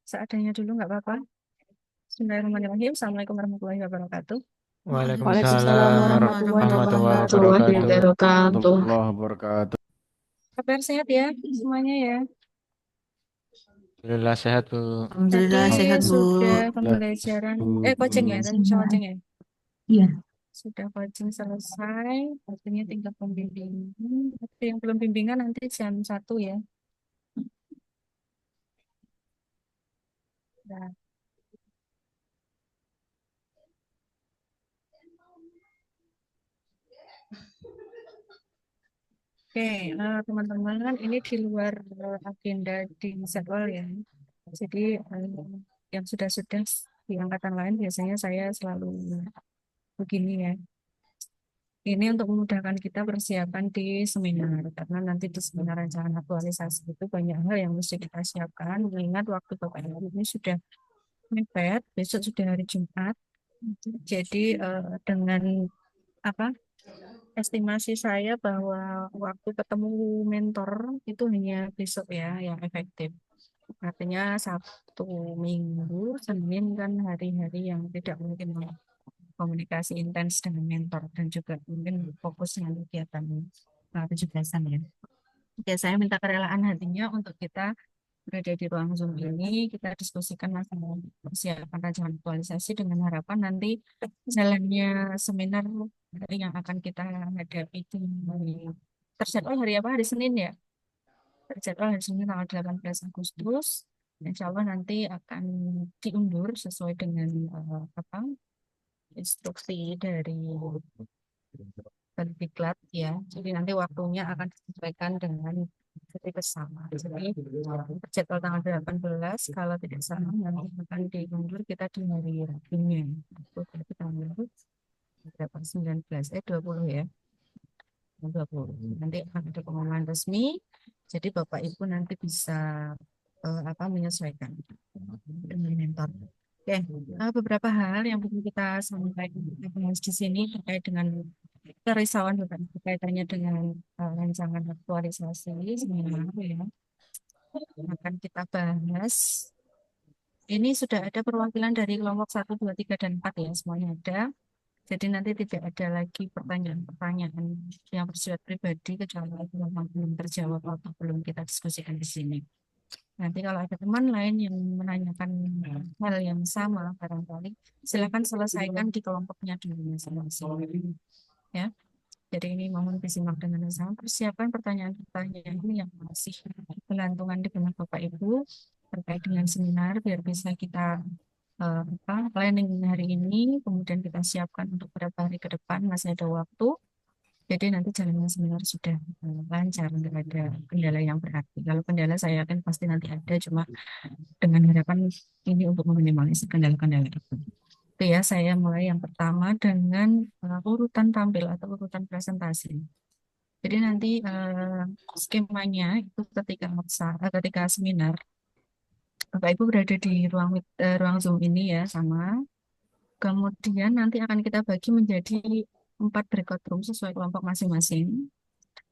Seadanya dulu nggak apa-apa. Bismillahirrahmanirrahim. Assalamualaikum warahmatullahi wabarakatuh. Waalaikumsalam Waalaikumsalam warahmatullahi warahmatullahi wabarakatuh. wabarakatuh. Kabar sehat ya semuanya ya. Alhamdulillah sehat, Bu. Tadi Alhamdulillah sehat, Bu. sudah Alhamdulillah, pembelajaran, coaching ya, Bu. tadi coaching ya. Iya. Sudah coaching selesai, artinya tinggal pembimbingan. Tapi yang belum bimbingan nanti jam 1 ya. Nah, oke, teman-teman, ini di luar agenda di jadwal ya. Jadi yang sudah-sudah di angkatan lain biasanya saya selalu begini ya. Ini untuk memudahkan kita persiapan di seminar, karena nanti di seminar rancangan aktualisasi itu banyak hal yang mesti kita siapkan. Mengingat waktu Bapak Ibu ini sudah mepet, besok sudah hari Jumat. Jadi dengan apa estimasi saya bahwa waktu ketemu mentor itu hanya besok ya yang efektif. Artinya Sabtu, Minggu, Senin kan hari-hari yang tidak mungkin komunikasi intens dengan mentor dan juga mungkin fokusnya kegiatan 17-an ya. Oke, saya minta kerelaan hatinya untuk kita berada di ruang Zoom ini, kita diskusikan masalah persiapan rancangan aktualisasi dengan harapan nanti jalannya seminar yang akan kita hadapi di terjadwal hari apa? Hari Senin ya? Terjadwal hari Senin tanggal 18 Agustus. Insya Allah nanti akan diundur sesuai dengan apa instruksi dari diklat ya. Jadi nanti waktunya akan disesuaikan dengan hari bersama. Jadi jadwal tanggal 18 kalau tidak salah nanti akan diundur kita di hari Rabunya. Itu berarti tanggal berapa? 19 20 ya. 20. Nanti akan ada pengumuman resmi. Jadi Bapak Ibu nanti bisa apa menyesuaikan dengan mentor. Oke, beberapa hal yang perlu kita sampaikan kita bahas di sini terkait dengan kerisauan Bapak Ibu kaitannya dengan rancangan aktualisasi seminar ya. Akan kita bahas. Ini sudah ada perwakilan dari kelompok 1, 2, 3, dan 4 ya, semuanya ada. Jadi nanti tidak ada lagi pertanyaan-pertanyaan yang bersifat pribadi kecuali itu memang belum terjawab atau belum kita diskusikan di sini. Nanti kalau ada teman lain yang menanyakan hal yang sama barangkali, silakan selesaikan di kelompoknya dulu masing-masing. Ya, jadi ini mohon disimak dengan sama persiapan pertanyaan-pertanyaan ini yang masih bergantungan di benak Bapak Ibu terkait dengan seminar biar bisa kita planning hari ini, kemudian kita siapkan untuk beberapa hari ke depan masih ada waktu. Jadi nanti jalannya seminar sudah lancar, nggak ada kendala yang berarti. Kalau kendala saya yakin pasti nanti ada, cuma dengan harapan ini untuk meminimalisir kendala-kendala itu. Oke ya, saya mulai yang pertama dengan urutan tampil atau urutan presentasi. Jadi nanti skemanya itu ketika seminar, Bapak Ibu berada di ruang Zoom ini ya sama. Kemudian nanti akan kita bagi menjadi 4 breakout room sesuai kelompok masing-masing.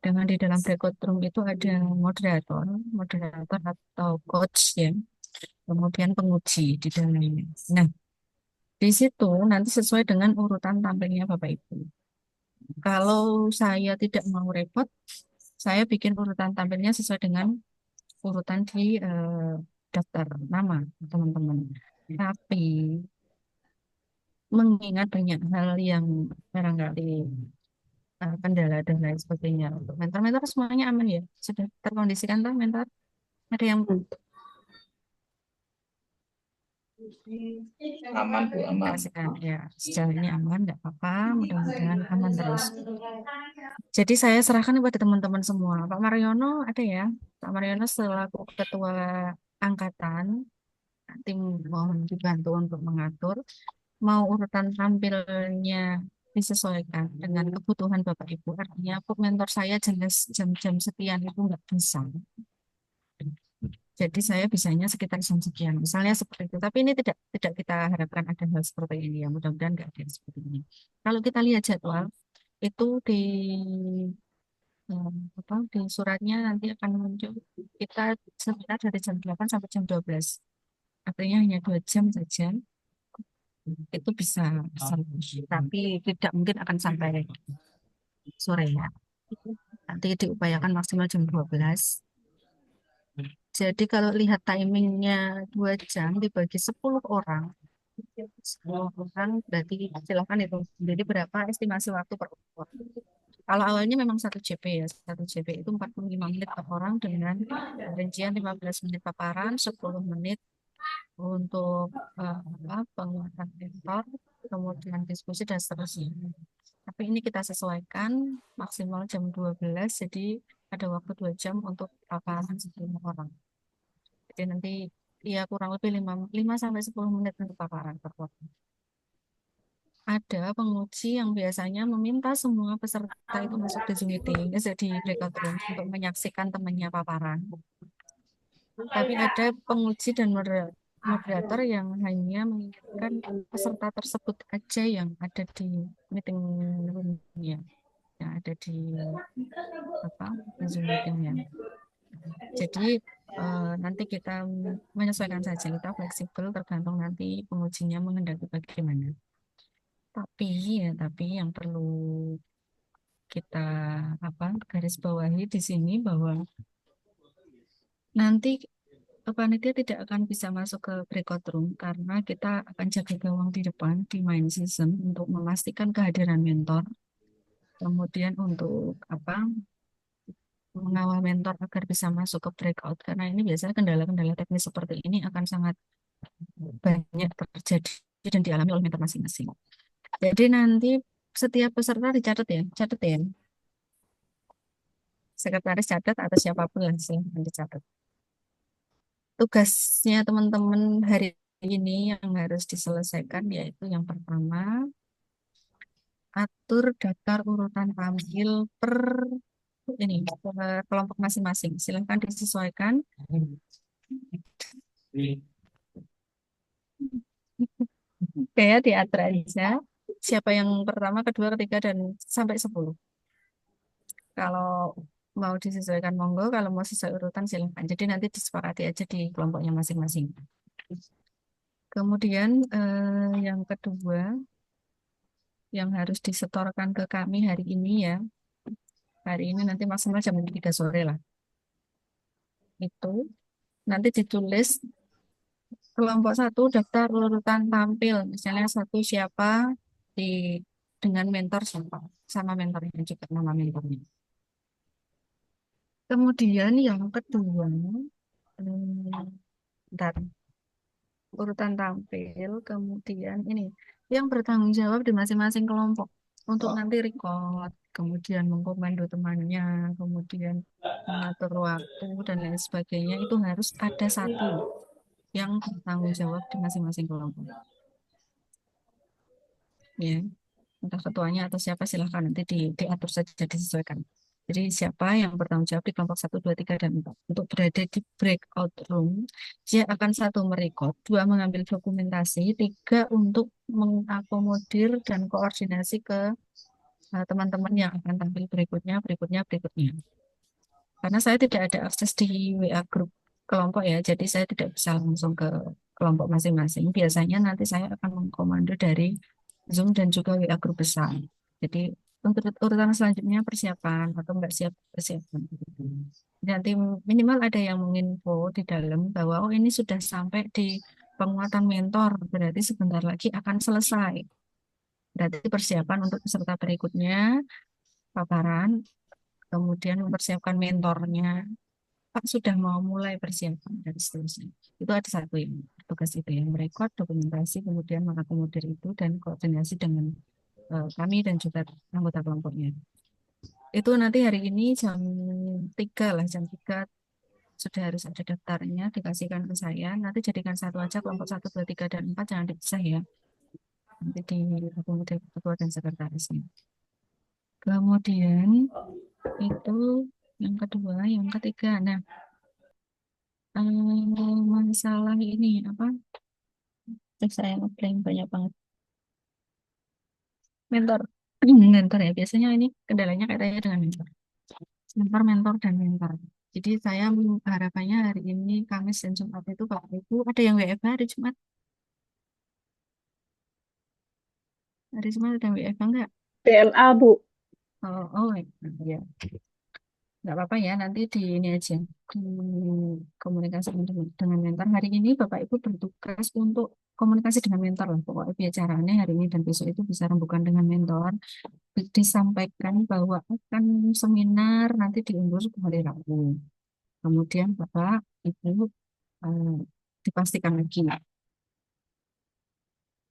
Dengan di dalam breakout room itu ada moderator atau coach ya, kemudian penguji di dalamnya. Nah, di situ nanti sesuai dengan urutan tampilnya Bapak Ibu. Kalau saya tidak mau repot, saya bikin urutan tampilnya sesuai dengan urutan di daftar nama teman-teman. Tapi mengingat banyak hal yang barangkali kendala dan lain sebagainya. Untuk mentor-mentor semuanya aman ya? Sudah terkondisikan tuh mentor? Ada yang Aman, Bu, aman. kasihkan ya sejauh ini aman, nggak apa-apa. Mudah-mudahan aman terus. Jadi saya serahkan kepada teman-teman semua. Pak Mariono ada ya? Pak Mariono selaku ketua angkatan, tim mohon dibantu untuk mengatur. Mau urutan tampilnya disesuaikan dengan kebutuhan Bapak Ibu. Artinya, mentor saya jelas jam-jam sekian itu nggak bisa. Jadi saya bisanya sekitar jam sekian, misalnya seperti itu. Tapi ini tidak kita harapkan ada hal seperti ini ya. Mudah-mudahan nggak ada seperti ini. Kalau kita lihat jadwal itu eh, di suratnya nanti akan muncul kita sekitar dari jam 8 sampai jam 12. artinya hanya 2 jam saja itu bisa selesai. Tapi tidak mungkin akan sampai sore ya. Nanti diupayakan maksimal jam 12. Jadi kalau lihat timingnya 2 jam dibagi 10 orang, 10 orang berarti silakan itu. Jadi berapa estimasi waktu per orang. Kalau awalnya memang 1 JP ya, 1 JP itu 45 menit per orang dengan rincian 15 menit paparan, 10 menit untuk penguatan mentor, kemudian diskusi dan seterusnya. Tapi ini kita sesuaikan maksimal jam 12, jadi ada waktu 2 jam untuk paparan 10 orang. Jadi nanti ya kurang lebih 5 sampai 10 menit untuk paparan per orang. Ada penguji yang biasanya meminta semua peserta itu masuk di Zoom meeting, jadi breakout room untuk menyaksikan temannya paparan. Tapi ada penguji dan moderator yang hanya menginginkan peserta tersebut aja yang ada di meeting roomnya, yang ada di apa di Zoom meetingnya. Jadi nanti kita menyesuaikan saja, kita fleksibel tergantung nanti pengujinya menghendaki bagaimana. Tapi yang perlu kita garis bawahi di sini bahwa nanti panitia tidak akan bisa masuk ke breakout room karena kita akan jaga gawang di depan di main season untuk memastikan kehadiran mentor. Kemudian untuk mengawal mentor agar bisa masuk ke breakout karena ini biasanya kendala-kendala teknis seperti ini akan sangat banyak terjadi dan dialami oleh mentor masing-masing. Jadi nanti setiap peserta dicatat ya, catat ya. Sekretaris catat atau siapapun lah silahkan dicatat. Tugasnya teman-teman hari ini yang harus diselesaikan yaitu yang pertama, atur daftar urutan tampil per per kelompok masing-masing. Silahkan disesuaikan. Kayak diatur aja. Siapa yang pertama, kedua, ketiga, dan sampai 10. Kalau mau disesuaikan monggo, kalau mau sesuai urutan silahkan. Jadi nanti disepakati aja di kelompoknya masing-masing. Kemudian yang kedua, yang harus disetorkan ke kami hari ini ya. Hari ini nanti maksimal jam 3 sore lah. Itu nanti ditulis kelompok 1 daftar urutan tampil. Misalnya satu siapa di dengan mentor siapa, sama mentornya juga nama mentornya. Kemudian yang kedua, bentar, urutan tampil. Kemudian ini yang bertanggung jawab di masing-masing kelompok untuk nanti record, kemudian mengkomando temannya, kemudian mengatur waktu dan lain sebagainya itu harus ada satu yang bertanggung jawab di masing-masing kelompok. Ya, entah ketuanya atau siapa silahkan nanti diatur saja disesuaikan. Jadi siapa yang bertanggung jawab di kelompok 1, 2, 3, dan 4 untuk berada di breakout room, dia akan satu merekod, dua mengambil dokumentasi, tiga untuk mengakomodir dan koordinasi ke teman-teman yang akan tampil berikutnya, berikutnya, berikutnya. Karena saya tidak ada akses di WA grup kelompok ya, jadi saya tidak bisa langsung ke kelompok masing-masing. Biasanya nanti saya akan mengkomando dari Zoom dan juga WA grup besar. Jadi untuk urutan selanjutnya persiapan atau nggak siap persiapan. Nanti minimal ada yang menginfo di dalam bahwa oh ini sudah sampai di penguatan mentor, berarti sebentar lagi akan selesai. Berarti persiapan untuk peserta berikutnya, paparan, kemudian mempersiapkan mentornya, Pak sudah mau mulai persiapan dan seterusnya. Itu ada satu yang tugas itu yang merekod dokumentasi, kemudian mengakomodir itu dan koordinasi dengan kami dan juga anggota kelompoknya. Itu nanti hari ini jam 3 lah, jam 3 sudah harus ada daftarnya dikasihkan ke saya. Nanti jadikan satu aja kelompok 1, 2, 3, dan 4 jangan dipisah ya. Nanti diakomodir ketua dan sekretarisnya. Kemudian itu yang kedua, yang ketiga. Nah, masalah ini apa? Terus saya ngeblank banyak banget. Mentor. Mentor ya. Biasanya ini kendalanya kaitannya dengan mentor. Mentor, mentor, dan mentor. Jadi saya harapannya hari ini Kamis dan Jumat itu Bapak Ibu ada yang WFH hari Jumat. Hari Jumat ada yang WFH enggak? PLA, Bu. Oh, oh ya. Nggak apa-apa ya, nanti di ini aja, di komunikasi dengan mentor. Hari ini Bapak Ibu bertugas untuk komunikasi dengan mentor lah. Pokoknya bicaranya hari ini dan besok itu bisa rembukan dengan mentor. Disampaikan bahwa akan seminar nanti diundur ke hari Rabu. Kemudian Bapak Ibu eh, dipastikan lagi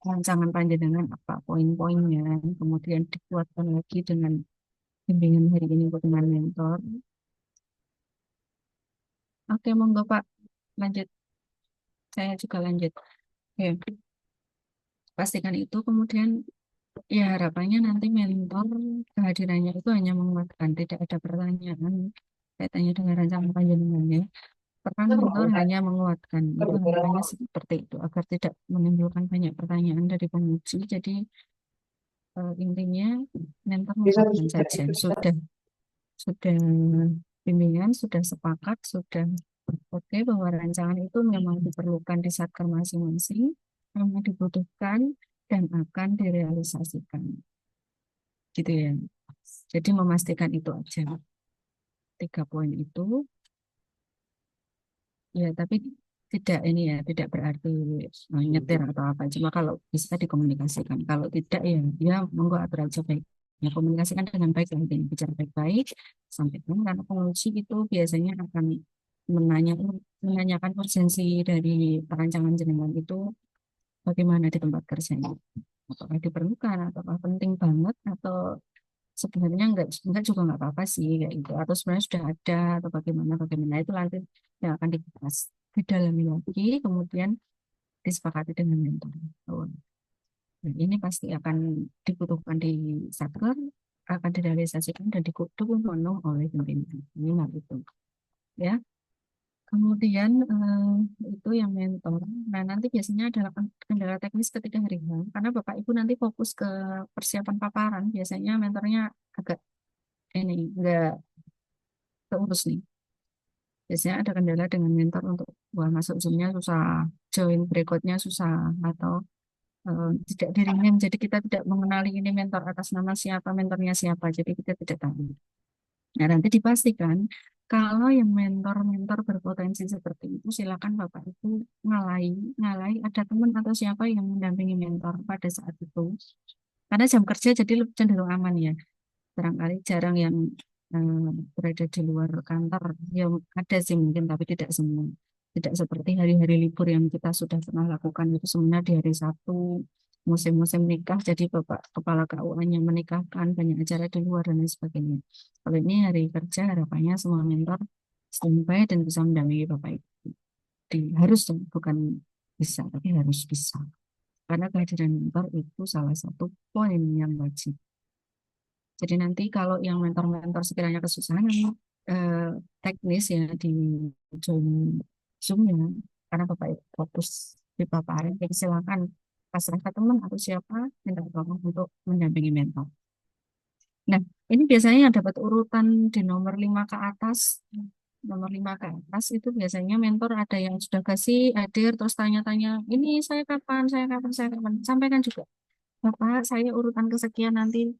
rancangan panjenengan apa poin-poinnya, kemudian dikuatkan lagi dengan bimbingan hari ini dengan mentor. Oke, monggo Pak, lanjut. Saya juga lanjut. Oke, pastikan itu. Kemudian ya harapannya nanti mentor kehadirannya itu hanya menguatkan, tidak ada pertanyaan kaitannya dengan rancangan panjenengannya. Peran mentor hanya menguatkan. Itu harapannya seperti itu agar tidak menimbulkan banyak pertanyaan dari penguji. Jadi intinya mentor menguatkan saja. Sudah bimbingan, sudah sepakat, sudah oke bahwa rancangan itu memang diperlukan di satker masing-masing, memang dibutuhkan dan akan direalisasikan. Gitu ya. Jadi memastikan itu aja. 3 poin itu, ya tapi tidak ini ya, tidak berarti nyetir atau apa. Cuma kalau bisa dikomunikasikan. Kalau tidak ya, ya monggo atur aja baik. Ya, komunikasikan dengan baik, nanti bicara baik-baik, sampaikan karena penguji itu biasanya akan menanyakan urgensi dari perancangan jenengan itu bagaimana di tempat kerjanya. Apakah diperlukan, apakah penting banget, atau sebenarnya enggak juga enggak apa-apa sih kayak gitu. Atau sebenarnya sudah ada atau bagaimana itu nanti yang akan dibahas didalami lagi, kemudian disepakati dengan mentor. Oh, dan ini pasti akan dibutuhkan di satker, akan direalisasikan dan didukung penuh oleh pimpinan. Ini hal itu, ya. Kemudian itu yang mentor. Nah, nanti biasanya adalah kendala teknis ketika hari H. Karena Bapak Ibu nanti fokus ke persiapan paparan. Biasanya mentornya agak ini enggak keurus nih. Biasanya ada kendala dengan mentor untuk wah masuk Zoom-nya susah, join berikutnya susah, atau tidak di-rename. Jadi kita tidak mengenali ini mentor atas nama siapa, mentornya siapa. Jadi kita tidak tahu. Nah, nanti dipastikan kalau yang mentor-mentor berpotensi seperti itu, silakan Bapak Ibu ngalai, ngalai ada teman atau siapa yang mendampingi mentor pada saat itu. Karena jam kerja jadi lebih cenderung aman ya. Barangkali jarang yang eh, berada di luar kantor. Ya ada sih mungkin, tapi tidak semua. Tidak seperti hari-hari libur yang kita sudah pernah lakukan itu sebenarnya di hari Sabtu, musim-musim nikah, jadi Bapak Kepala KUA-nya menikahkan, banyak acara di luar dan lain sebagainya. Kalau ini hari kerja, harapannya semua mentor standby dan bisa mendampingi Bapak Ibu. Harus, bukan bisa, tapi harus bisa. Karena kehadiran mentor itu salah satu poin yang wajib. Jadi nanti kalau yang mentor-mentor sekiranya kesusahan eh, teknis ya di Zoom, Zoom ya, karena Bapak Ibu fokus di paparan, jadi silakan pasrah ke teman atau siapa minta tolong untuk mendampingi mentor. Nah, ini biasanya yang dapat urutan di nomor 5 ke atas, nomor 5 ke atas itu biasanya mentor ada yang sudah kasih hadir terus tanya-tanya, ini saya kapan, sampaikan juga. Bapak, saya urutan kesekian nanti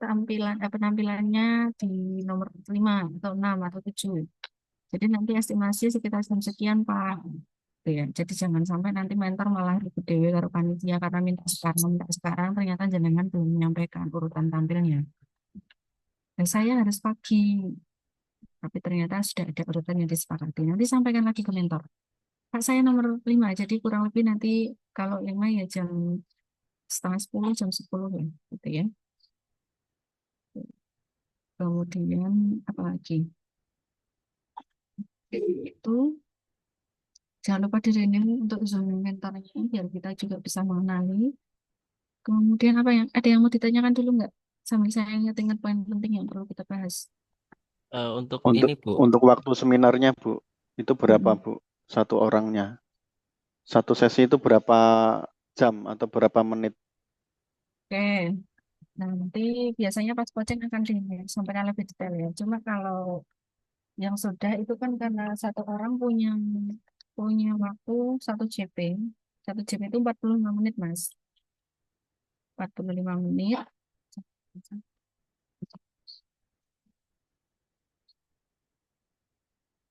penampilannya di nomor 5 atau 6 atau 7. Jadi nanti estimasi sekitar jam sekian, Pak. Gitu ya. Jadi jangan sampai nanti mentor malah ribut dewe karo panitia karena minta sekarang, ternyata jenengan belum menyampaikan urutan tampilnya. Dan saya harus pagi, tapi ternyata sudah ada urutan yang disepakati. Nanti sampaikan lagi ke mentor. Pak, saya nomor 5, jadi kurang lebih nanti kalau 5 ya jam setengah 10, jam 10 ya. Gitu ya. Kemudian apa lagi? Itu jangan lupa di rename untuk Zoom mentornya biar kita juga bisa mengenali. Kemudian apa yang ada yang mau ditanyakan dulu nggak? Sambil saya ingat-ingat poin penting yang perlu kita bahas. Untuk Untuk ini Bu, untuk waktu seminarnya, Bu, itu berapa, Mm-mm. Bu? Satu orangnya. Satu sesi itu berapa jam atau berapa menit? Oke, nanti biasanya pas coaching akan disampaikan lebih detail ya. Cuma kalau Yang sudah itu kan karena satu orang punya punya waktu satu JP. Satu JP itu 45 menit, Mas. 45 menit.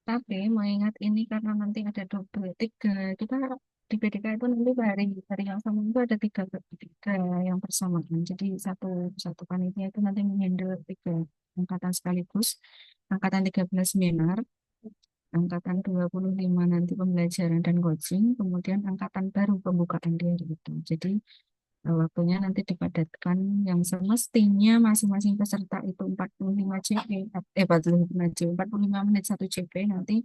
Tapi mengingat ini karena nanti ada double tiga, kita di PDK itu nanti hari yang sama itu ada tiga yang bersamaan. Jadi satu satu panitia itu nanti menghandle tiga angkatan sekaligus, angkatan 13 seminar, angkatan 25 nanti pembelajaran dan coaching, kemudian angkatan baru pembukaan diri itu. Jadi waktunya nanti dipadatkan yang semestinya masing-masing peserta itu 45 JP, 45 JP, 45 menit satu JP, nanti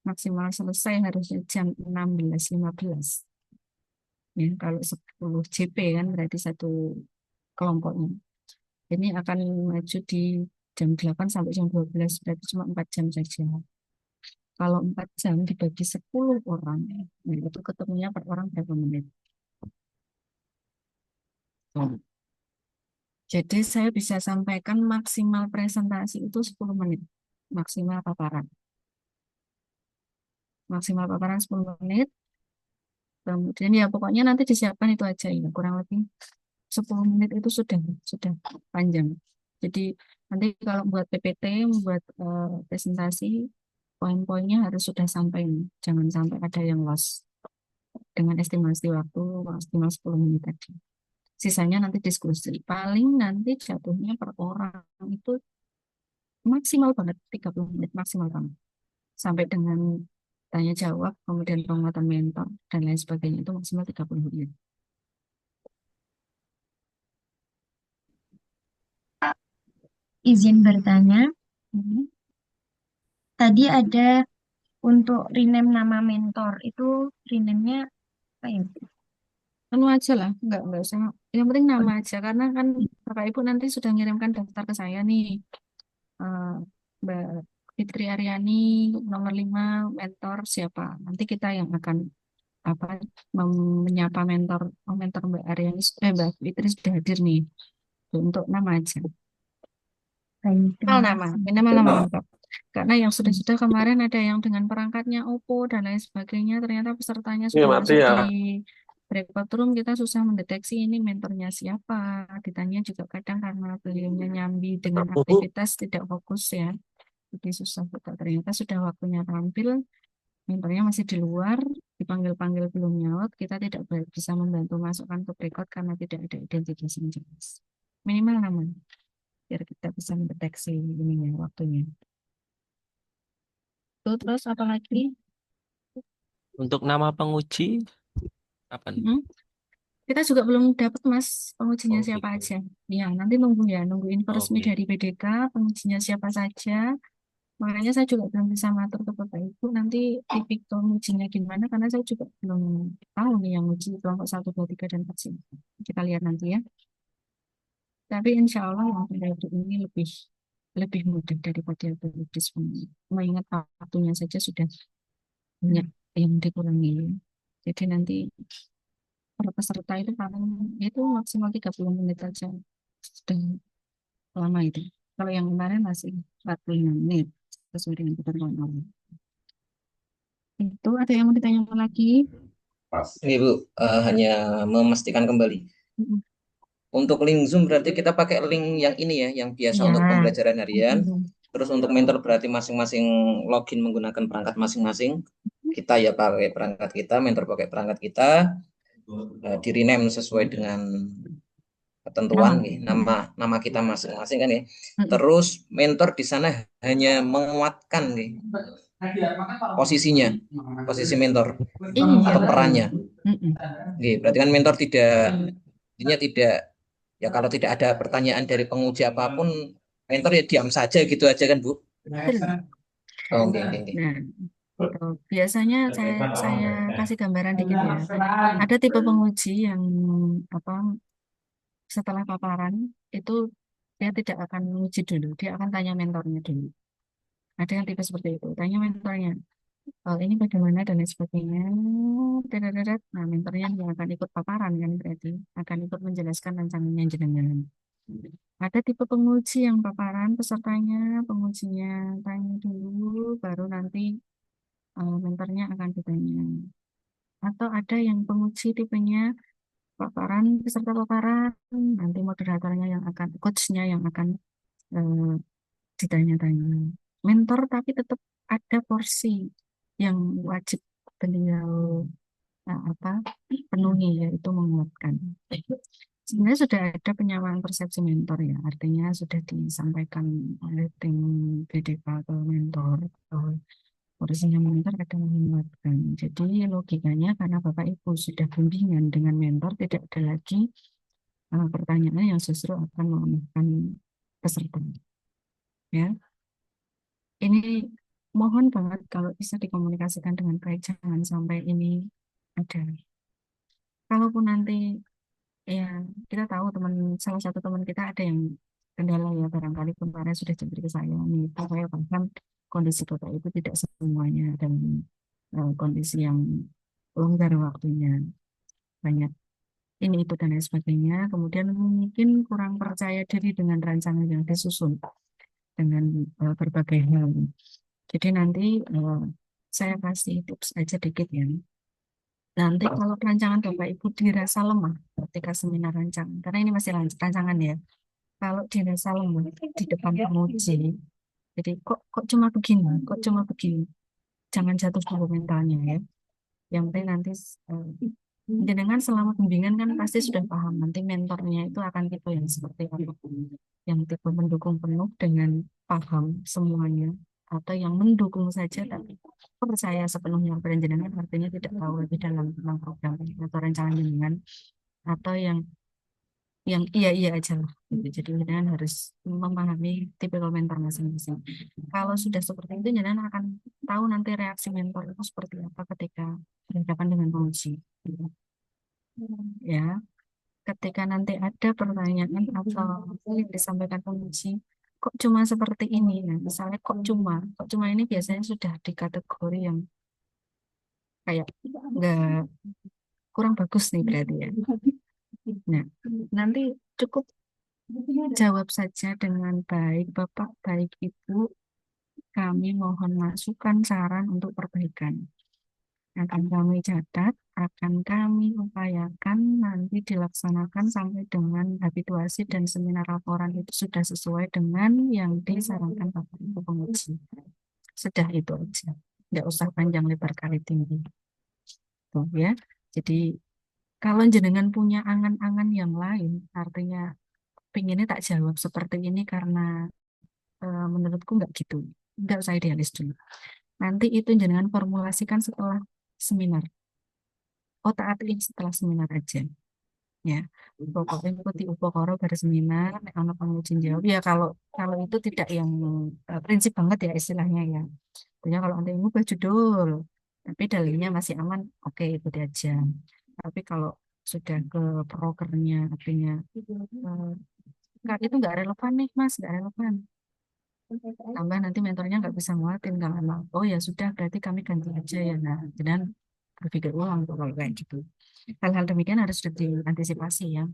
maksimal selesai harusnya jam 16.15. Ya, kalau 10 JP kan berarti satu kelompoknya. Ini akan maju di jam 8 sampai jam 12, berarti cuma 4 jam saja. Kalau 4 jam dibagi 10 orang, nah itu ketemunya per orang berapa menit. Jadi saya bisa sampaikan maksimal presentasi itu 10 menit. Maksimal paparan. Maksimal paparan 10 menit. Kemudian ya pokoknya nanti disiapkan itu aja ya. Kurang lebih 10 menit itu sudah panjang. Jadi nanti kalau buat PPT, membuat presentasi, poin-poinnya harus sudah sampai. Jangan sampai ada yang lost. Dengan estimasi waktu maksimal 10 menit tadi. Sisanya nanti diskusi. Paling nanti jatuhnya per orang itu maksimal banget 30 menit maksimal banget sampai dengan tanya jawab kemudian penguatan mentor dan lain sebagainya itu maksimal 30 menit. Izin bertanya, Mhm. tadi ada untuk rename nama mentor, itu rename-nya apa ya? Anu aja lah, nggak usah. Yang penting nama aja karena kan Bapak Ibu nanti sudah mengirimkan daftar ke saya nih. Eh, Mbak Fitri Aryani nomor 5 mentor siapa? Nanti kita yang akan apa menyapa mentor mentor Mbak Aryani Mbak Fitri sudah hadir nih untuk nama aja. Baik, Minimal terima nama, kasih. minimal nama lengkap. Karena yang sudah-sudah kemarin ada yang dengan perangkatnya Oppo dan lain sebagainya, ternyata pesertanya Iya sudah mati masuk ya. di breakout room, kita susah mendeteksi ini mentornya siapa. Ditanya juga kadang karena beliaunya nyambi dengan aktivitas tidak fokus ya. Jadi susah kita ternyata sudah waktunya tampil, mentornya masih di luar, dipanggil-panggil belum nyaut, kita tidak bisa membantu masukkan ke breakout karena tidak ada identitas yang jelas. Minimal nama biar kita bisa mendeteksi ininya waktunya. Tuh, terus apa lagi? Untuk nama penguji apa nih? Hmm? Kita juga belum dapat Mas pengujinya Oh siapa gitu. aja. Ya, nanti nunggu info resmi Oke. dari BDK pengujinya siapa saja. Makanya saya juga belum bisa matur ke Bapak Ibu nanti tipik pengujinya gimana karena saya juga belum tahu nih yang uji kelompok 1, 2, 3 dan 4 sini. Kita lihat nanti ya. Tapi insya Allah yang periode ini lebih mudah daripada periode sebelumnya. Mengingat waktunya saja sudah banyak yang dikurangi. Jadi nanti per peserta itu paling itu maksimal 30 menit aja. Sudah lama itu. Kalau yang kemarin masih 45 menit sesuai dengan ketentuan awal. Itu ada yang mau ditanya lagi? Ini Bu, hanya memastikan kembali. Mm-mm. Untuk link Zoom berarti kita pakai link yang ini ya, yang biasa Ya. untuk pembelajaran harian. Mm-mm. Terus untuk mentor berarti masing-masing login menggunakan perangkat masing-masing. Kita ya pakai perangkat kita, mentor pakai perangkat kita. Di rename sesuai dengan ketentuan Nama. nih, Mm-mm. nama kita masing-masing kan ya. Mm-mm. Terus mentor di sana hanya menguatkan nih posisinya, posisi mentor Iya, atau betul. perannya. Mm-mm. Nih, berarti kan mentor tidak ya kalau tidak ada pertanyaan dari penguji apapun, mentor ya diam saja gitu aja kan Bu. Betul. Oh, oke, oke, oke. Nah, gitu. Biasanya saya kasih gambaran dikit ya. Ada tipe penguji yang apa setelah paparan itu dia tidak akan menguji dulu, dia akan tanya mentornya dulu. Ada yang tipe seperti itu, tanya mentornya, "Oh, ini bagaimana dan lain sebagainya." Dadadadad. Nah, mentornya yang akan ikut paparan kan berarti akan ikut menjelaskan rancangannya jenengan. Ada tipe penguji yang paparan pesertanya, pengujinya tanya dulu, baru nanti mentornya akan ditanya. Atau ada yang penguji tipenya paparan, peserta paparan, nanti moderatornya yang akan, coachnya yang akan eh, ditanya-tanya. Mentor tapi tetap ada porsi yang wajib beliau apa penuhi, yaitu menguatkan. Sebenarnya sudah ada penyamaan persepsi mentor ya, artinya sudah disampaikan oleh tim BDK ke mentor bahwa porsinya mentor ada menguatkan. Jadi logikanya karena Bapak Ibu sudah bimbingan dengan mentor, tidak ada lagi pertanyaan yang justru akan melemahkan peserta. Ya, ini mohon banget kalau bisa dikomunikasikan dengan baik, jangan sampai ini ada. Kalaupun nanti ya, kita tahu salah satu teman kita ada yang kendala ya, barangkali kemarin sudah cerita ke saya nih, saya paham kondisi Bapak itu tidak semuanya dalam kondisi yang longgar waktunya, banyak ini itu dan lain sebagainya. Kemudian mungkin kurang percaya diri dengan rancangan yang disusun dengan berbagai hal. Jadi nanti saya kasih tips aja dikit ya. Nanti kalau rancangan Bapak Ibu dirasa lemah ketika seminar rancangan, karena ini masih rancangan ya. Kalau dirasa lemah di depan penguji, jadi kok cuma begini, kok cuma begini, jangan jatuh dulu mentalnya ya. Yang penting nanti jenengan selama bimbingan kan pasti sudah paham nanti mentornya itu akan tipe yang seperti apa, yang tipe mendukung penuh dengan paham semuanya, atau yang mendukung saja tapi percaya sepenuhnya pada jenengan, artinya tidak tahu lebih dalam tentang program atau rancangan jenengan, atau yang iya aja lah gitu. Jadi jenengan harus memahami tipe mentor masing-masing. Kalau sudah seperti itu, jenengan akan tahu nanti reaksi mentor itu seperti apa ketika berhadapan dengan penguji. Gitu. Ya, ketika nanti ada pertanyaan atau yang disampaikan penguji, kok cuma seperti ini? Nah, misalnya kok cuma ini biasanya sudah di kategori yang kayak nggak kurang bagus nih berarti ya. Nah, nanti cukup jawab saja dengan baik, Bapak, baik Ibu. Kami mohon masukan saran untuk perbaikan. Akan kami catat, akan kami upayakan nanti dilaksanakan sampai dengan habituasi dan seminar laporan itu sudah sesuai dengan yang disarankan Bapak Ibu penguji. Sudah itu aja. Nggak usah panjang lebar kali tinggi. Tuh ya. Jadi kalau jenengan punya angan-angan yang lain, artinya pinginnya tak jawab seperti ini karena menurutku nggak gitu. Nggak usah idealis dulu. Nanti itu jenengan formulasikan setelah seminar. Oh, taati setelah seminar aja. Ya, pokoknya ikuti upokoro pada seminar, nek ono penguji jawab. Ya kalau itu tidak yang prinsip banget ya istilahnya ya. Punya kalau nanti ngubah judul, tapi dalilnya masih aman, oke ikuti aja. Tapi kalau sudah ke prokernya, artinya itu nggak relevan nih Mas, nggak relevan. Tambah nanti mentornya nggak bisa nguatin kalau oh ya sudah berarti kami ganti aja ya. Nah, dan berpikir ulang tuh kalau kayak gitu. Hal-hal demikian harus sudah diantisipasi ya.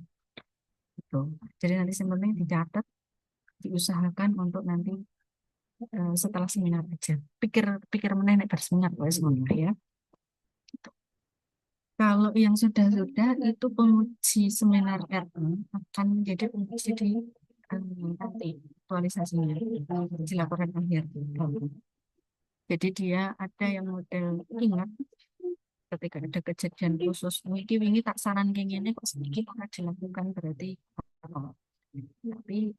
Gitu. Jadi nanti sebenarnya dicatat, diusahakan untuk nanti setelah seminar aja. Pikir meneh berseminar semuanya ya. Kalau yang sudah itu penguji seminar RE akan menjadi penguji di nanti aktualisasinya di laporan akhir. Jadi dia ada yang model ingat ketika ada kejadian khusus wingi tak saran kayak gini kok sedikit akan dilakukan berarti apa? Tapi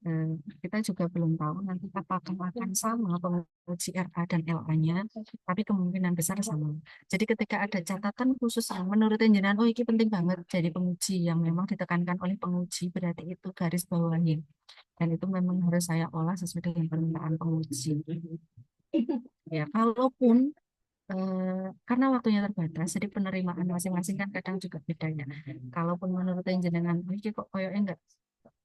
kita juga belum tahu nanti apakah akan sama penguji RA dan LA-nya, tapi kemungkinan besar sama. Jadi ketika ada catatan khusus yang menurut jenengan, oh ini penting banget jadi penguji yang memang ditekankan oleh penguji, berarti itu garis bawahi. Dan itu memang harus saya olah sesuai dengan permintaan penguji. Ya, kalaupun karena waktunya terbatas, jadi penerimaan masing-masing kan kadang juga beda ya. Kalaupun menurut jenengan, oh, ini kok koyoknya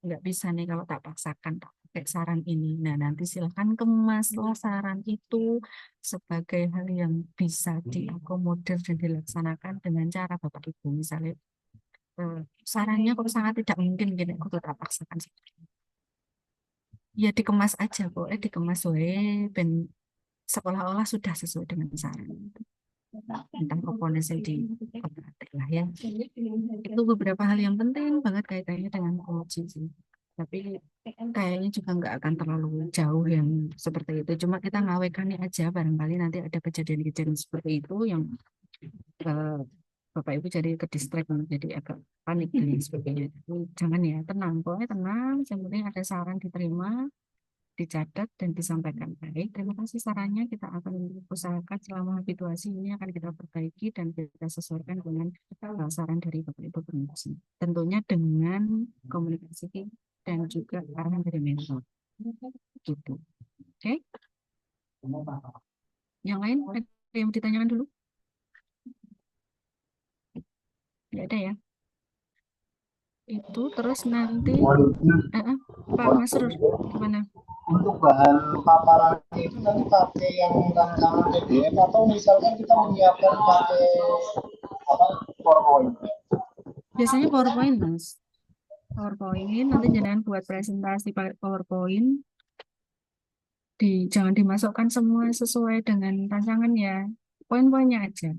nggak bisa nih kalau tak paksakan tak pakai saran ini. Nah, nanti silahkan kemaslah saran itu sebagai hal yang bisa diakomodir dan dilaksanakan dengan cara Bapak Ibu. Misalnya sarannya kok sangat tidak mungkin gini, aku tak paksakan. ya dikemas aja, pokoknya dikemas wae ben seolah-olah sudah sesuai dengan saran tentang komponen di otak lah ya. Itu beberapa hal yang penting banget kaitannya dengan emoji sih. Tapi kayaknya juga nggak akan terlalu jauh yang seperti itu. Cuma kita ngawekani aja, barangkali nanti ada kejadian-kejadian seperti itu yang eh, Bapak Ibu jadi ke distract, jadi agak panik dan lain sebagainya. Tapi jangan ya, tenang. Pokoknya tenang, yang penting ada saran diterima, dicatat dan disampaikan baik. Terima kasih sarannya. Kita akan usahakan selama habituasi ini akan kita perbaiki dan kita sesuaikan dengan saran dari Bapak Ibu pengurusi. Tentunya dengan komunikasi dan juga arahan dari mentor. Gitu. Oke? Yang lain ada yang ditanyakan dulu? Tidak ada ya? Itu terus nanti Pak Masrur gimana? Untuk bahan paparannya itu nanti pakai yang rancangan PDF atau misalkan kita menyiapkan pakai apa PowerPoint. Biasanya PowerPoint, Mas. PowerPoint, nanti jangan buat presentasi pakai PowerPoint. Jangan dimasukkan semua sesuai dengan rancangan ya. Poin-poinnya aja.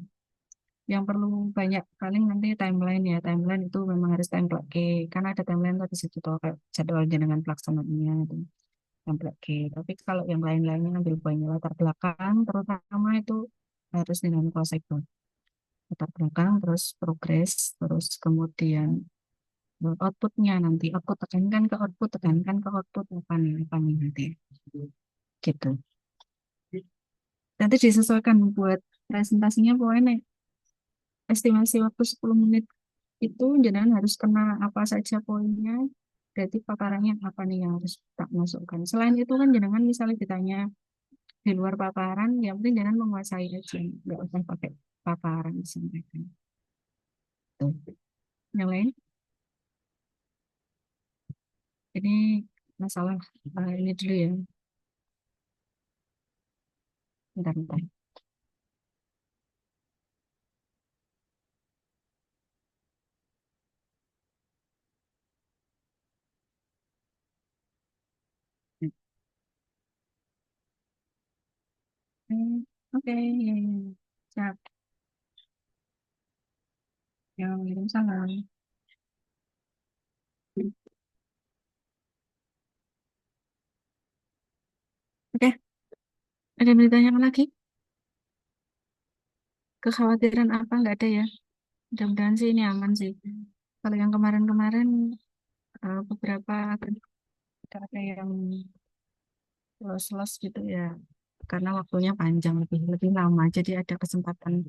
Yang perlu banyak paling nanti timeline ya. Timeline itu memang harus template K. Karena ada timeline tadi situ tuh kayak jadwalnya dengan pelaksanaannya itu template K. Tapi kalau yang lain-lainnya ambil poinnya latar belakang, terutama itu harus dengan konsep latar belakang, terus progres, terus kemudian outputnya nanti output tekankan ke output apa nih nanti gitu. Nanti disesuaikan buat presentasinya pokoknya estimasi waktu 10 menit itu jangan harus kena apa saja poinnya, berarti paparannya apa nih yang harus tak masukkan. Selain itu kan jangan misalnya ditanya di luar paparan, yang penting jangan menguasai aja, nggak usah pakai paparan disampaikan. Tuh. Yang lain, ini masalah ini dulu ya, bentar. Oke, ya, ya. Siap. Ya, waalaikumsalam. Oke, ada yang ditanyakan lagi? Kekhawatiran apa? Nggak ada ya? Mudah-mudahan sih ini aman sih. Kalau yang kemarin-kemarin beberapa ada yang los-los gitu ya, karena waktunya panjang lebih lebih lama. Jadi ada kesempatan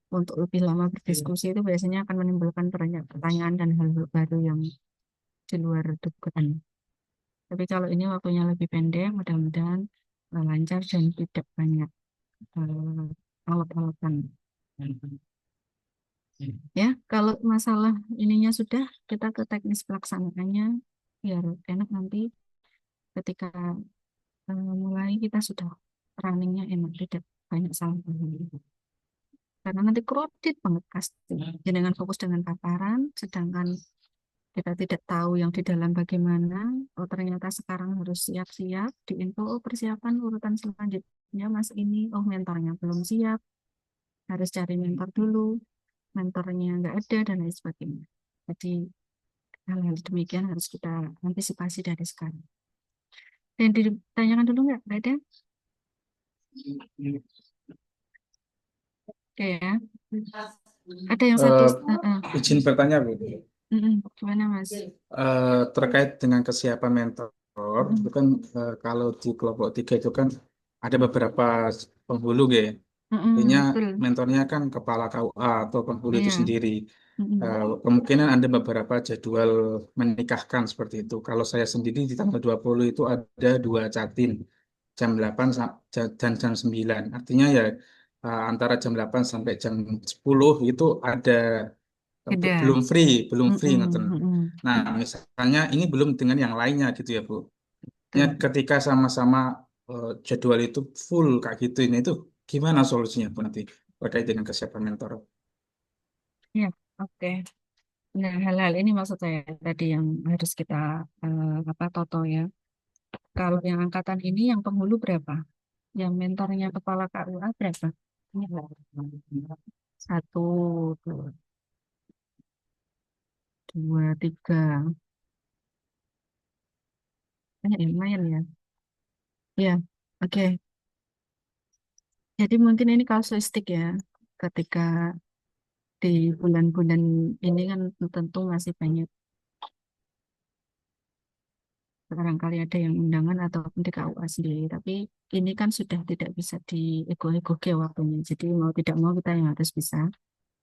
untuk lebih lama berdiskusi itu biasanya akan menimbulkan banyak pertanyaan dan hal-hal baru yang di luar dugaan. Tapi kalau ini waktunya lebih pendek, mudah-mudahan lancar dan tidak banyak alat-alatan. Ya, kalau masalah ininya sudah, kita ke teknis pelaksanaannya biar enak nanti ketika mulai kita sudah runningnya enak, tidak banyak salah paham. Karena nanti crowded banget pasti. Jangan fokus dengan paparan, sedangkan kita tidak tahu yang di dalam bagaimana. Oh ternyata sekarang harus siap-siap di info. Oh persiapan urutan selanjutnya mas ini. Oh mentornya belum siap, harus cari mentor dulu. Mentornya nggak ada dan lain sebagainya. Jadi hal-hal demikian harus kita antisipasi dari sekarang. Dan ditanyakan dulu nggak? Nggak ada? Oke ya. Ada yang satu. Izin bertanya, Bu. Gimana Mas? Terkait dengan kesiapan mentor, itu kan kalau di kelompok 3 itu kan ada beberapa penghulu ya. Artinya Betul. mentornya kan kepala KUA atau penghulu itu Iya. sendiri. Kemungkinan ada beberapa jadwal menikahkan seperti itu. Kalau saya sendiri di tanggal 20 itu ada 2 catin, jam 8 dan jam 9. Artinya ya antara jam 8 sampai jam 10 itu ada Beda. belum free ngeten. Nah, Mm-mm. misalnya ini belum dengan yang lainnya gitu ya, Bu. Ya, Betul. ketika sama-sama jadwal itu full kayak gitu ini itu gimana solusinya Bu nanti terkait dengan kesiapan mentor? Ya, oke. Nah, hal-hal ini maksud saya tadi yang harus kita toto ya. Kalau yang angkatan ini yang penghulu berapa? Yang mentornya kepala KUA berapa? Ini satu, dua, tiga. Lumayan ya. Ya, oke. Jadi mungkin ini kasuistik ya. Ketika di bulan-bulan ini kan tentu masih banyak, barangkali ada yang undangan ataupun di KUA sendiri. Tapi ini kan sudah tidak bisa diego-ego ke waktunya. Jadi mau tidak mau kita yang harus bisa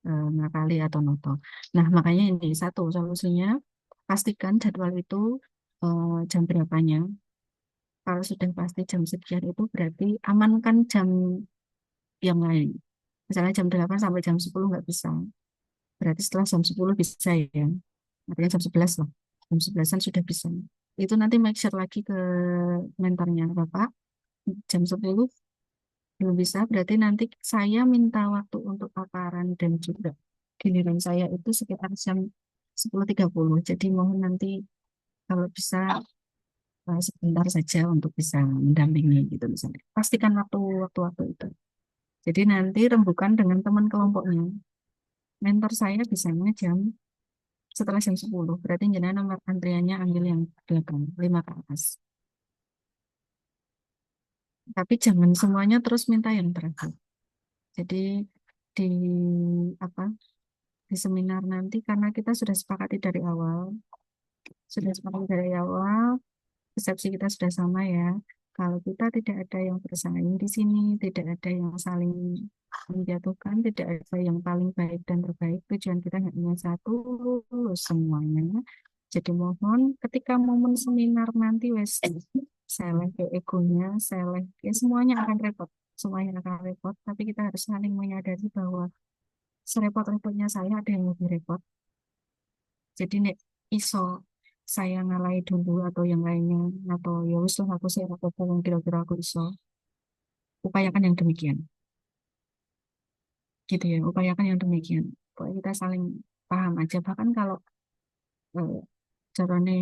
ngakali atau noto. Nah, makanya ini satu solusinya, pastikan jadwal itu jam berapanya. Kalau sudah pasti jam sekian itu berarti amankan jam yang lain. Misalnya jam 8 sampai jam 10 nggak bisa. Berarti setelah jam 10 bisa ya. Artinya jam 11 lah. Jam 11-an sudah bisa. Itu nanti make sure lagi ke mentornya Bapak. Jam 10 belum bisa, berarti nanti saya minta waktu untuk paparan dan juga giliran saya itu sekitar jam 10.30. Jadi mohon nanti kalau bisa sebentar saja untuk bisa mendampingi gitu misalnya. Pastikan waktu-waktu itu. Jadi nanti rembukan dengan teman kelompoknya. Mentor saya bisanya setelah jam 10. Berarti jenengan nomor antriannya ambil yang belakang, 5 ke atas. Tapi jangan semuanya terus minta yang terakhir. Jadi di apa di seminar nanti karena kita sudah sepakati dari awal, persepsi kita sudah sama ya. Kalau kita tidak ada yang bersaing di sini, tidak ada yang saling menjatuhkan, tidak ada yang paling baik dan terbaik. Tujuan kita hanya satu, lulus semuanya. Jadi mohon ketika momen seminar nanti wes seleh ke egonya, seleh ya semuanya akan repot. Semuanya akan repot, tapi kita harus saling menyadari bahwa serepot-repotnya saya ada yang lebih repot. Jadi nek iso saya ngalai dulu atau yang lainnya atau ya wis lah aku sih apa yang kira-kira aku iso. Upayakan yang demikian. Gitu ya, upayakan yang demikian. Pokoknya kita saling paham aja. Bahkan kalau eh, caranya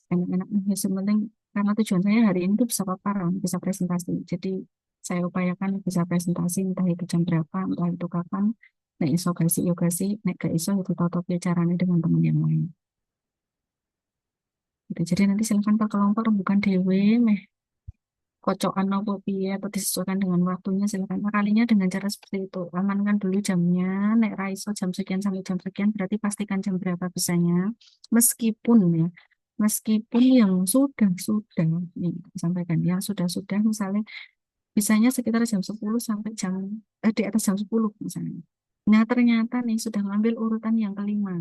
enak-enak ya penting karena tujuan saya hari ini tuh bisa paparan, bisa presentasi. Jadi saya upayakan bisa presentasi entah itu jam berapa, entah itu kapan. Nek iso gasi, yo gasi, nek gak iso itu tetap ya caranya dengan teman yang lain. Gitu. Jadi nanti silakan per kelompok bukan dewe, meh kocokan apa piye atau disesuaikan dengan waktunya silakan. Kalinya dengan cara seperti itu. Amankan dulu jamnya, nek raiso jam sekian sampai jam sekian berarti pastikan jam berapa bisanya. Meskipun ya, meskipun yang sudah nih sampaikan yang sudah misalnya bisanya sekitar jam 10 sampai di atas jam 10 misalnya. Nah, ternyata nih sudah ngambil urutan yang kelima,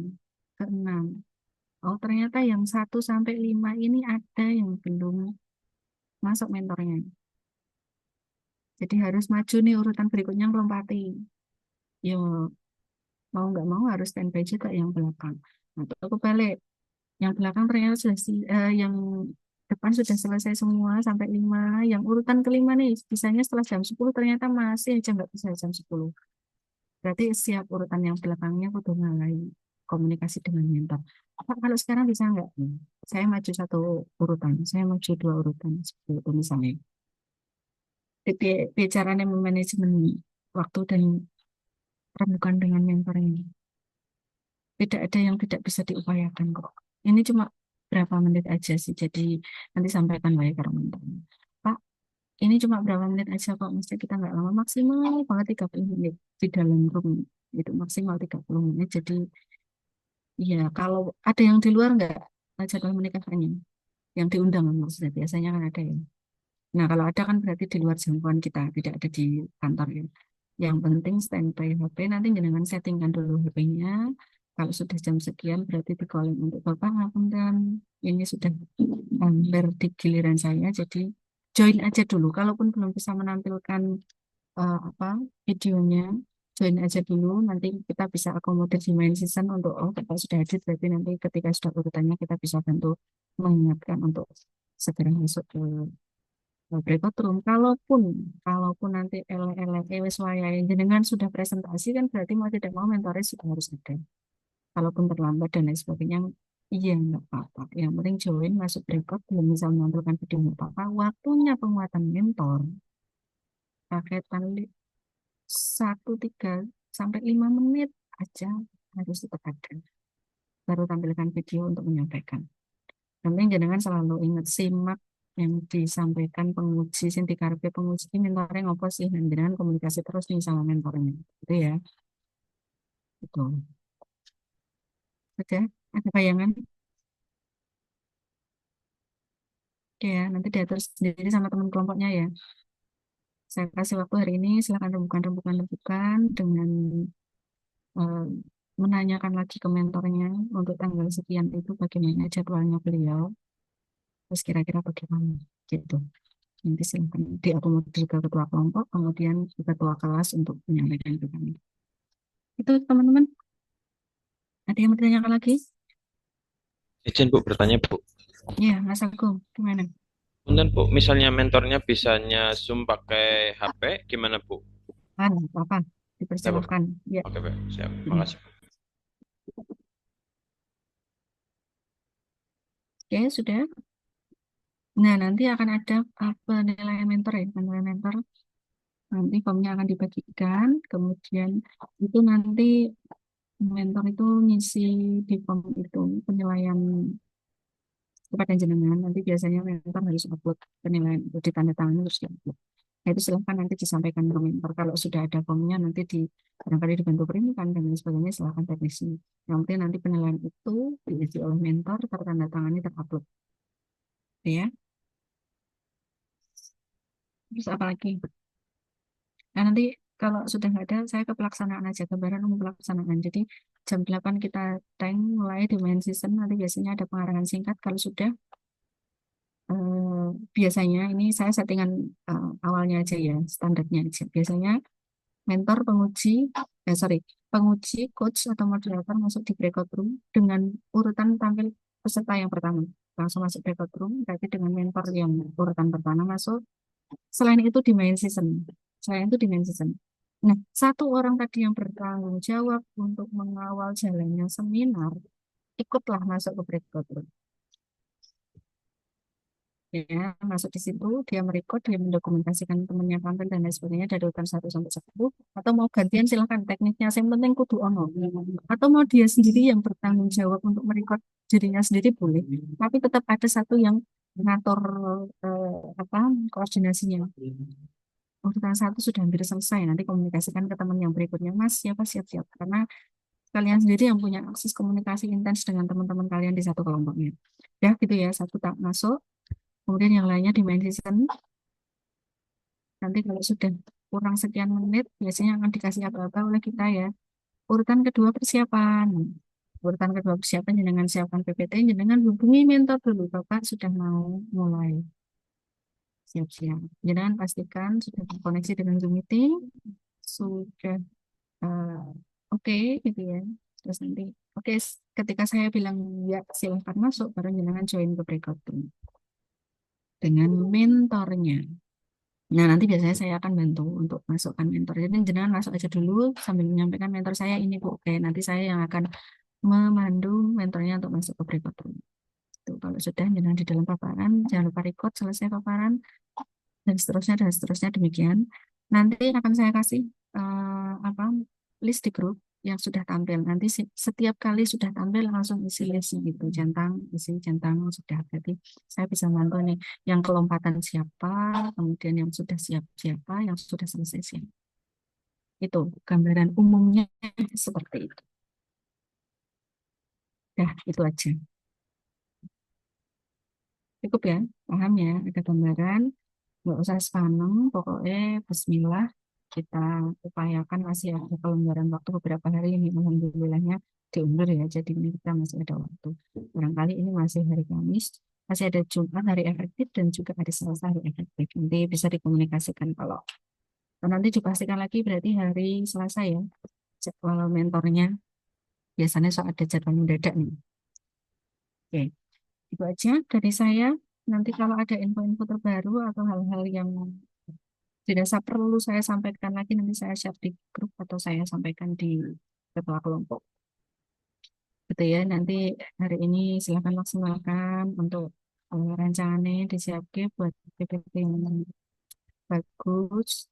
keenam. Oh, ternyata yang 1 sampai 5 ini ada yang belum masuk mentornya. Jadi harus maju nih urutan berikutnya melompati. Yo, mau nggak mau harus standby juga yang belakang. Nah, aku balik. Yang belakang ternyata yang depan sudah selesai semua sampai 5. Yang urutan kelima nih, bisanya setelah jam 10 ternyata masih aja nggak bisa jam 10. Berarti siap urutan yang belakangnya udah mulai komunikasi dengan mentor. Apa kalau sekarang bisa nggak? Saya maju 1 urutan, saya maju 2 urutan seperti itu misalnya. Bicaranya memanajemen waktu dan rembukan dengan mentor ini. Tidak ada yang tidak bisa diupayakan kok. Ini cuma berapa menit aja sih. Jadi nanti sampaikan lagi ke mentor. Pak, ini cuma berapa menit aja kok. Mesti kita nggak lama, maksimal banget 30 menit di dalam room. Itu maksimal 30 menit. Jadi ya kalau ada yang di luar nggak jadwal menikahnya. Yang diundang maksudnya biasanya kan ada ya. Nah, kalau ada kan berarti di luar jangkauan kita, tidak ada di kantor ya. Yang penting standby HP, nanti jangan settingkan dulu HP-nya. Kalau sudah jam sekian berarti di calling untuk Bapak ngapunten. Ini sudah hampir di giliran saya, jadi join aja dulu. Kalaupun belum bisa menampilkan apa videonya, join aja dulu. Nanti kita bisa akomodir di main season untuk Bapak sudah hadir, berarti nanti ketika sudah urutannya kita bisa bantu mengingatkan untuk segera masuk ke breakout room. Kalaupun nanti wis wayahe jenengan sudah presentasi kan berarti mau tidak mau mentornya sudah harus ada. Kalaupun terlambat dan lain sebagainya Iya, nggak apa-apa. Yang penting join, masuk record, belum bisa menampilkan video nggak apa-apa. Waktunya penguatan mentor, paketan 1, 3 sampai 5 menit aja harus tetap ada. Baru tampilkan video untuk menyampaikan. Yang penting jangan selalu ingat simak yang disampaikan penguji, sing dikarepe penguji mentornya ngopo sih, dan jangan komunikasi terus nih sama mentornya. Gitu ya. Betul. Oke, ada bayangan? Oke ya, nanti diatur sendiri sama teman kelompoknya ya. Saya kasih waktu hari ini, silakan rembukan dengan eh, menanyakan lagi ke mentornya untuk tanggal sekian itu bagaimana jadwalnya beliau, terus kira-kira bagaimana gitu. Nanti silakan diakomodir ke ketua kelompok, kemudian ke ketua kelas untuk menyampaikan itu kami. Itu teman-teman, ada yang mau ditanyakan lagi? Izin Bu bertanya Bu. Ya, Mas Agung, gimana? Punten Bu, misalnya mentornya bisanya Zoom pakai HP, gimana Bu? Apa? Ya Bu. Dipersilahkan. Ya. Oke Bu, siap. Mm. Makasih. Oke, sudah. Nah, nanti akan ada penilaian mentor ya, penilaian mentor. Nanti formnya akan dibagikan, kemudian itu nanti mentor itu ngisi di form itu penilaian kepada jenengan. Nanti biasanya mentor harus upload penilaian itu ditandatangani terus diupload. Nah, itu silahkan nanti disampaikan ke mentor. Kalau sudah ada formnya nanti barangkali dibantu perintikan dan lain sebagainya silahkan teknisi. Yang penting nanti penilaian itu diisi oleh mentor, tertandatangani, terupload. Ya. Terus apa lagi? Nah, nanti kalau sudah nggak ada, saya ke pelaksanaan aja, gambaran umum pelaksanaan. Jadi jam 8 kita tank mulai di main season, nanti biasanya ada pengarahan singkat. Kalau sudah, biasanya ini saya settingan awalnya aja ya, standarnya aja. Biasanya mentor, penguji, sorry, penguji, coach, atau moderator masuk di breakout room dengan urutan tampil peserta yang pertama. Langsung masuk breakout room, berarti dengan mentor yang urutan pertama masuk. Selain itu di main season. Selain itu di main season. Nah, satu orang tadi yang bertanggung jawab untuk mengawal jalannya seminar, ikutlah masuk ke breakout room. Ya, masuk di situ, dia merekod, dia mendokumentasikan temannya tampil dan lain sebagainya dari urutan 1 sampai 10. Atau mau gantian silahkan tekniknya, yang penting kudu ono. Atau mau dia sendiri yang bertanggung jawab untuk merekod dirinya sendiri boleh. Tapi tetap ada satu yang mengatur apa koordinasinya. Urutan 1 sudah hampir selesai, nanti komunikasikan ke teman yang berikutnya, Mas, siapa siap-siap. Karena kalian sendiri yang punya akses komunikasi intens dengan teman-teman kalian di satu kelompoknya. Ya, gitu ya, satu tak masuk. Kemudian yang lainnya di main season, nanti kalau sudah kurang sekian menit, biasanya akan dikasih apa-apa oleh kita ya. Urutan kedua persiapan. Urutan kedua persiapan, jenengan siapkan PPT, jenengan hubungi mentor dulu. Bapak sudah mau mulai. Siap-siap. Jenengan pastikan sudah terkoneksi dengan Zoom meeting, sudah eh, oke gitu ya. Terus nanti, oke, ketika saya bilang ya silahkan masuk, baru jenengan join ke breakout room dengan mentornya. Nah, nanti biasanya saya akan bantu untuk masukkan mentor. Jadi jangan masuk aja dulu sambil menyampaikan mentor saya ini Bu. Oke, nanti saya yang akan memandu mentornya untuk masuk ke breakout room. Tuh, kalau sudah jangan di dalam paparan, jangan lupa record selesai paparan dan seterusnya demikian. Nanti akan saya kasih apa list di grup yang sudah tampil. Nanti setiap kali sudah tampil langsung isi listnya gitu, centang sudah. Berarti saya bisa mantau nih yang kelompatan siapa, kemudian yang sudah siap siapa, yang sudah selesai siapa. Itu gambaran umumnya seperti itu. Ya, itu aja. Cukup ya, paham ya, ada gambaran. Nggak usah sepaneng, pokoknya Bismillah kita upayakan masih ada kelonggaran waktu beberapa hari ini, alhamdulillahnya diundur ya, jadi ini kita masih ada waktu. Barangkali ini masih hari Kamis, masih ada Jumat hari efektif dan juga hari Selasa hari efektif. Nanti bisa dikomunikasikan nanti dipastikan lagi berarti hari Selasa ya, jadwal mentornya. Biasanya soal ada jadwal mendadak nih. Oke, itu aja dari saya. Nanti kalau ada info-info terbaru atau hal-hal yang dirasa perlu saya sampaikan lagi, nanti saya share di grup atau saya sampaikan di ketua kelompok. gitu ya. Nanti hari ini silakan maksimalkan untuk rancangannya disiapkan buat PPT yang bagus.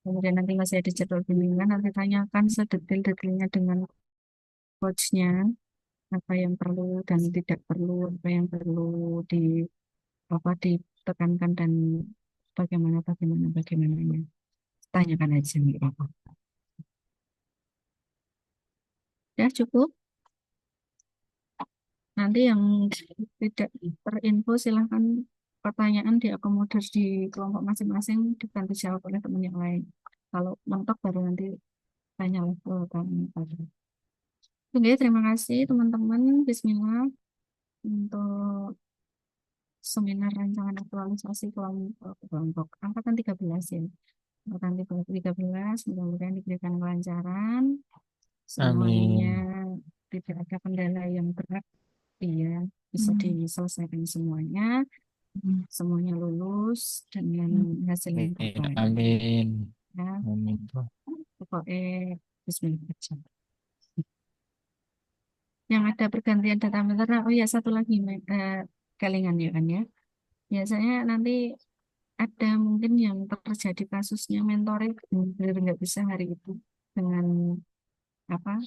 Kemudian nanti masih ada jadwal bimbingan, nanti tanyakan sedetail-detailnya dengan coachnya, apa yang perlu dan tidak perlu, apa yang perlu di apa ditekankan dan bagaimananya. Tanyakan aja nggak apa-apa. Ya cukup. Nanti yang tidak terinfo silahkan pertanyaan diakomodir di kelompok masing-masing dibantu jawab oleh teman yang lain. Kalau mentok baru nanti tanya ke kamu. Oke, terima kasih teman-teman. Bismillah untuk seminar rancangan aktualisasi kelompok angkatan 13 ya. Angkatan 13, mudah-mudahan diberikan kelancaran. Semuanya tidak ada kendala yang berat, ya, bisa diselesaikan semuanya. Semuanya lulus dengan hasil yang terbaik. Amin. Ya, Amin. pokoknya bismillah aja. Yang ada pergantian data mentor, oh ya satu lagi kelingan ya kan ya. Biasanya nanti ada mungkin yang terjadi kasusnya mentoring benar nggak bisa hari itu dengan apa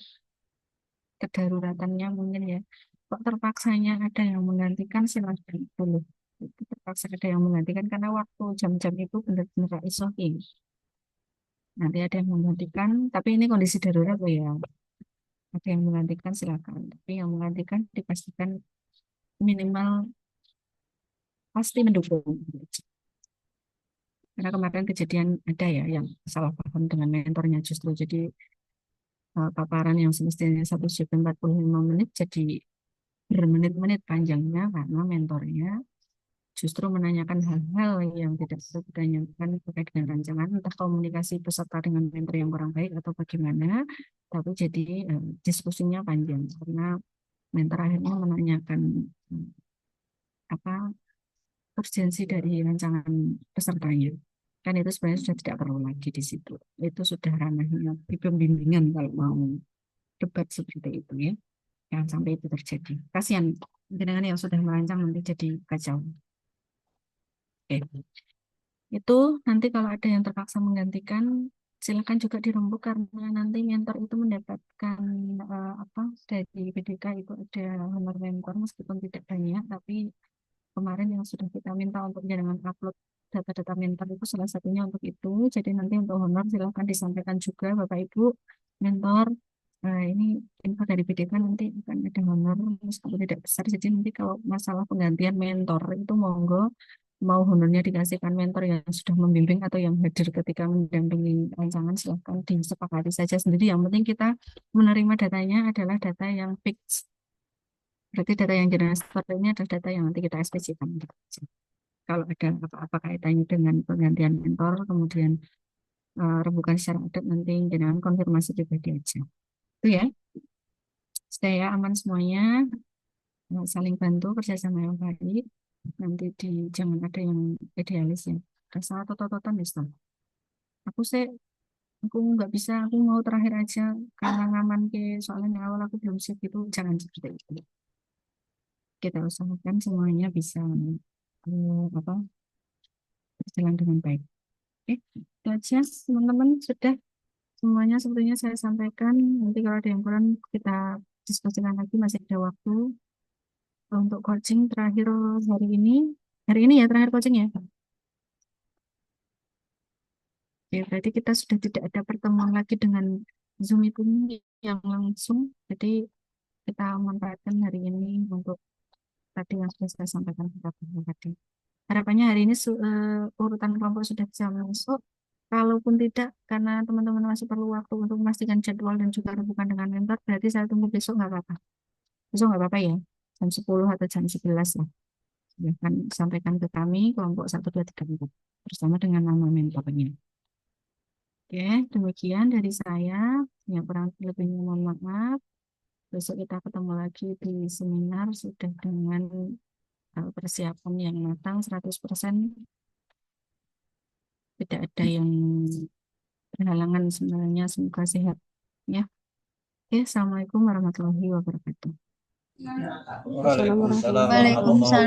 kedaruratannya mungkin ya. Kok terpaksanya ada yang menggantikan silahkan dulu. Itu terpaksa ada yang menggantikan karena waktu jam-jam itu benar-benar isokin. Nanti ada yang menggantikan, tapi ini kondisi darurat loh ya. Ada yang menggantikan silakan. Tapi yang menggantikan dipastikan minimal pasti mendukung. Karena kemarin kejadian ada ya yang salah paham dengan mentornya justru jadi paparan yang semestinya 1 jam 45 menit jadi bermenit-menit panjangnya karena mentornya justru menanyakan hal-hal yang tidak perlu ditanyakan terkait dengan rancangan, entah komunikasi peserta dengan mentor yang kurang baik atau bagaimana, tapi jadi diskusinya panjang karena mentor akhirnya menanyakan apa urgensi dari rancangan pesertanya. Kan itu sebenarnya sudah tidak perlu lagi di situ. Itu sudah ranahnya di pembimbingan kalau mau debat seperti itu ya. Jangan sampai itu terjadi. Kasihan dengan yang sudah merancang nanti jadi kacau. Oke. Itu nanti kalau ada yang terpaksa menggantikan, silakan juga dirembuk karena nanti mentor itu mendapatkan apa dari PDK itu ada honor mentor meskipun tidak banyak, tapi kemarin yang sudah kita minta untuk jangan upload data-data mentor itu salah satunya untuk itu. Jadi nanti untuk honor silakan disampaikan juga Bapak Ibu mentor. Ini info dari PDK nanti akan ada honor meskipun tidak besar. Jadi nanti kalau masalah penggantian mentor itu monggo mau honornya dikasihkan mentor yang sudah membimbing atau yang hadir ketika mendampingi rancangan silahkan disepakati saja sendiri. Yang penting kita menerima datanya adalah data yang fix. Berarti data yang jelas seperti ini adalah data yang nanti kita spesikan. Kalau ada apa-apa kaitannya dengan penggantian mentor, kemudian rembukan secara adat nanti dengan konfirmasi pribadi aja. Itu ya. Supaya aman semuanya, saling bantu, kerjasama yang baik. Nanti jangan ada yang idealis ya. Rasa tototan bisa. Aku nggak bisa, aku mau terakhir aja karena ngaman ke soalnya awal aku belum siap itu jangan seperti itu. Kita usahakan semuanya bisa apa berjalan dengan baik. Oke, itu aja teman-teman sudah semuanya sepertinya saya sampaikan. Nanti kalau ada yang kurang kita diskusikan lagi masih ada waktu untuk coaching terakhir hari ini. Hari ini ya terakhir coaching ya. Oke, berarti kita sudah tidak ada pertemuan lagi dengan Zoom meeting yang langsung. Jadi kita manfaatkan hari ini untuk tadi yang sudah saya sampaikan tadi. Harapannya hari ini urutan kelompok sudah bisa masuk. Kalaupun tidak, karena teman-teman masih perlu waktu untuk memastikan jadwal dan juga rembukan dengan mentor, berarti saya tunggu besok nggak apa-apa. Besok nggak apa-apa ya, jam 10 atau jam 11 lah. Silahkan sampaikan ke kami, kelompok 1, 2, 3, 4, bersama dengan nama mentornya. Oke, demikian dari saya. Yang kurang lebihnya mohon maaf. Besok kita ketemu lagi di seminar sudah dengan persiapan yang matang 100%. Tidak ada yang berhalangan sebenarnya, semoga sehat ya. Oke. Oke, Assalamualaikum warahmatullahi wabarakatuh. Waalaikumsalam warahmatullahi Waalaikumsalam.